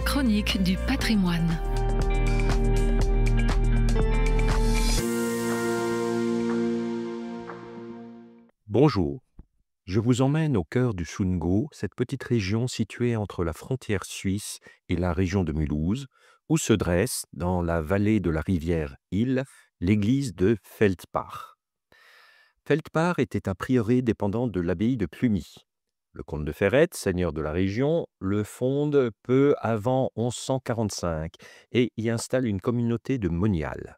chronique du patrimoine. Bonjour, je vous emmène au cœur du Sundgau, cette petite région située entre la frontière suisse et la région de Mulhouse, où se dresse, dans la vallée de la rivière Ill, l'église de Feldbach. Feldbach était un prieuré dépendant de l'abbaye de Cluny. Le comte de Ferrette, seigneur de la région, le fonde peu avant 1145 et y installe une communauté de moniales.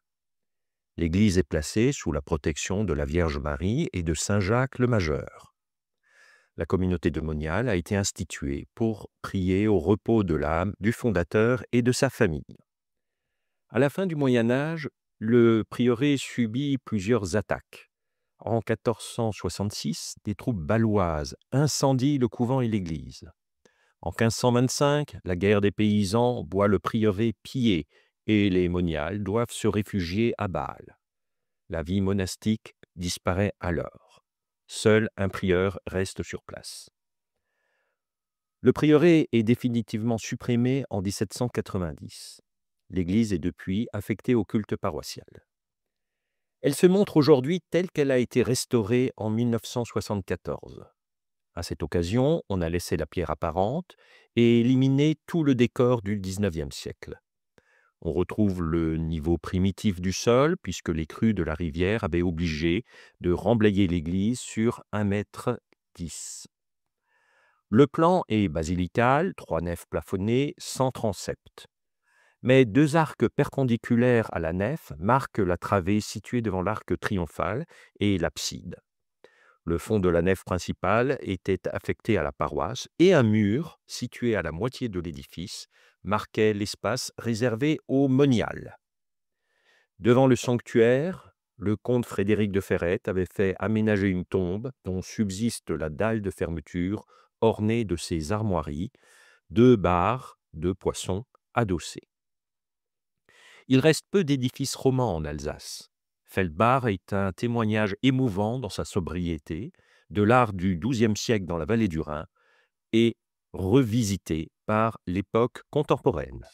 L'église est placée sous la protection de la Vierge Marie et de Saint Jacques le Majeur. La communauté de moniales a été instituée pour prier au repos de l'âme du fondateur et de sa famille. À la fin du Moyen Âge, le prieuré subit plusieurs attaques. En 1466, des troupes baloises incendient le couvent et l'église. En 1525, la guerre des paysans voit le prieuré pillé et les moniales doivent se réfugier à Bâle. La vie monastique disparaît alors. Seul un prieur reste sur place. Le prieuré est définitivement supprimé en 1790. L'église est depuis affectée au culte paroissial. Elle se montre aujourd'hui telle qu'elle a été restaurée en 1974. À cette occasion, on a laissé la pierre apparente et éliminé tout le décor du XIXe siècle. On retrouve le niveau primitif du sol, puisque les crues de la rivière avaient obligé de remblayer l'église sur 1,10 m. Le plan est basilical, 3 nefs plafonnées, sans transept. Mais 2 arcs perpendiculaires à la nef marquent la travée située devant l'arc triomphal et l'abside. Le fond de la nef principale était affecté à la paroisse et un mur, situé à la moitié de l'édifice, marquait l'espace réservé aux moniales. Devant le sanctuaire, le comte Frédéric de Ferrette avait fait aménager une tombe dont subsiste la dalle de fermeture ornée de ses armoiries, 2 barres de poissons adossées. Il reste peu d'édifices romans en Alsace. Feldbach est un témoignage émouvant dans sa sobriété de l'art du XIIe siècle dans la vallée du Rhin et revisité par l'époque contemporaine.